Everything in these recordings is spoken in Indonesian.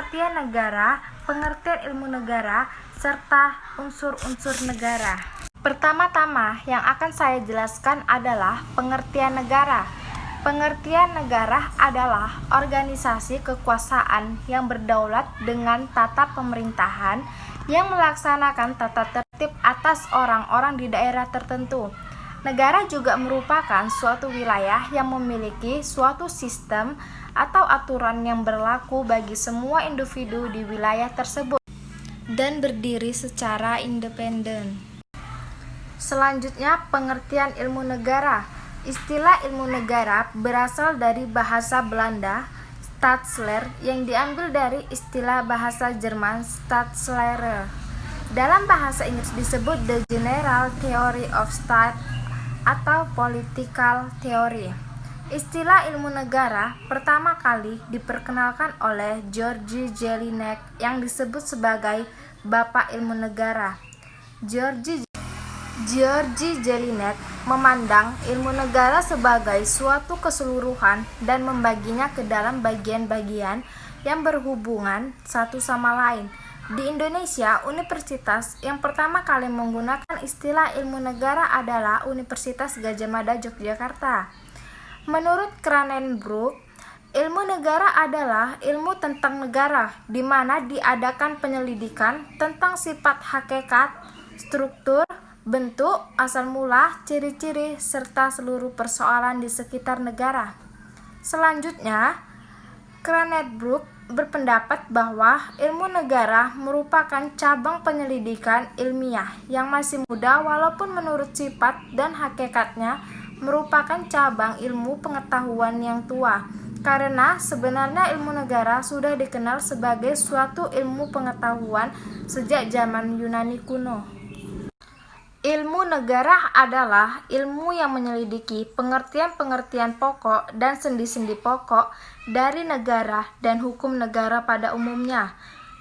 pengertian negara, pengertian ilmu negara, serta unsur-unsur negara. Pertama-tama yang akan saya jelaskan adalah pengertian negara. Pengertian negara adalah organisasi kekuasaan yang berdaulat dengan tata pemerintahan yang melaksanakan tata tertib atas orang-orang di daerah tertentu. Negara juga merupakan suatu wilayah yang memiliki suatu sistem atau aturan yang berlaku bagi semua individu di wilayah tersebut dan berdiri secara independen. Selanjutnya, pengertian ilmu negara. Istilah ilmu negara berasal dari bahasa Belanda Staatslehre yang diambil dari istilah bahasa Jerman Staatslehre. Dalam bahasa Inggris disebut the General Theory of State atau Political Theory. Istilah ilmu negara pertama kali diperkenalkan oleh George Jelinek yang disebut sebagai Bapak Ilmu Negara. George Jelinek memandang ilmu negara sebagai suatu keseluruhan dan membaginya ke dalam bagian-bagian yang berhubungan satu sama lain. Di Indonesia, universitas yang pertama kali menggunakan istilah ilmu negara adalah Universitas Gadjah Mada Yogyakarta. Menurut Cranenburg, ilmu negara adalah ilmu tentang negara, di mana diadakan penyelidikan tentang sifat hakikat, struktur, bentuk, asal mula, ciri-ciri, serta seluruh persoalan di sekitar negara. Selanjutnya, Cranenburg berpendapat bahwa ilmu negara merupakan cabang penyelidikan ilmiah yang masih muda walaupun menurut sifat dan hakikatnya merupakan cabang ilmu pengetahuan yang tua. Karena sebenarnya ilmu negara sudah dikenal sebagai suatu ilmu pengetahuan sejak zaman Yunani kuno. Ilmu negara adalah ilmu yang menyelidiki pengertian-pengertian pokok dan sendi-sendi pokok dari negara dan hukum negara pada umumnya.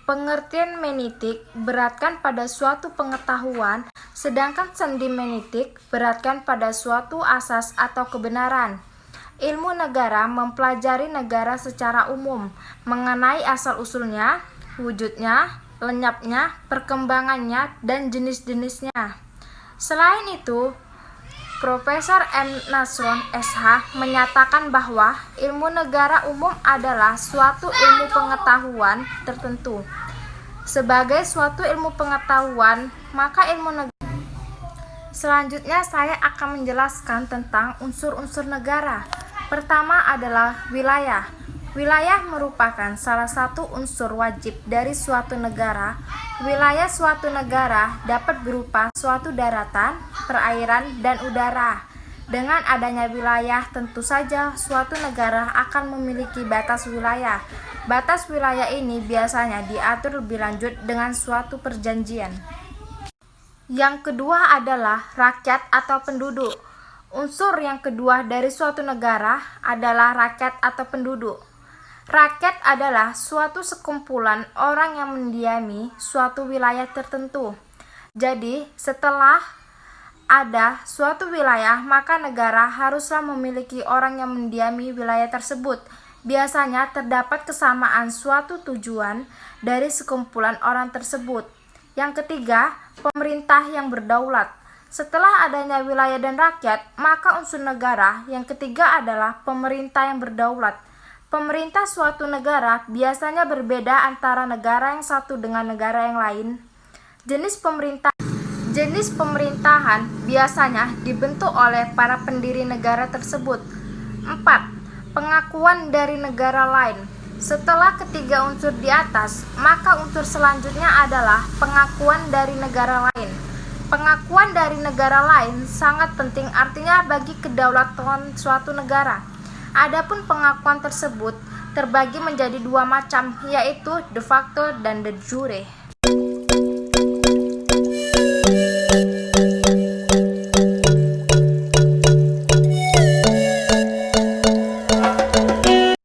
Pengertian menitik beratkan pada suatu pengetahuan, sedangkan sendi menitik beratkan pada suatu asas atau kebenaran. Ilmu negara mempelajari negara secara umum, mengenai asal-usulnya, wujudnya, lenyapnya, perkembangannya, dan jenis-jenisnya. Selain itu, Profesor M. Nasron SH menyatakan bahwa ilmu negara umum adalah suatu ilmu pengetahuan tertentu. Sebagai suatu ilmu pengetahuan, maka ilmu negara. Selanjutnya saya akan menjelaskan tentang unsur-unsur negara. Pertama adalah wilayah. Wilayah merupakan salah satu unsur wajib dari suatu negara. Wilayah suatu negara dapat berupa suatu daratan, perairan, dan udara. Dengan adanya wilayah, tentu saja suatu negara akan memiliki batas wilayah. Batas wilayah ini biasanya diatur lebih lanjut dengan suatu perjanjian. Yang kedua adalah rakyat atau penduduk. Unsur yang kedua dari suatu negara adalah rakyat atau penduduk. Rakyat adalah suatu sekumpulan orang yang mendiami suatu wilayah tertentu. Jadi, setelah ada suatu wilayah, maka negara haruslah memiliki orang yang mendiami wilayah tersebut. Biasanya terdapat kesamaan suatu tujuan dari sekumpulan orang tersebut. Yang ketiga, pemerintah yang berdaulat. Setelah adanya wilayah dan rakyat, maka unsur negara yang ketiga adalah pemerintah yang berdaulat. Pemerintah suatu negara biasanya berbeda antara negara yang satu dengan negara yang lain. Jenis pemerintahan biasanya dibentuk oleh para pendiri negara tersebut. 4. Pengakuan dari negara lain. Setelah ketiga unsur di atas, maka unsur selanjutnya adalah pengakuan dari negara lain. Pengakuan dari negara lain sangat penting, artinya bagi kedaulatan suatu negara. Adapun pengakuan tersebut terbagi menjadi dua macam, yaitu de facto dan de jure.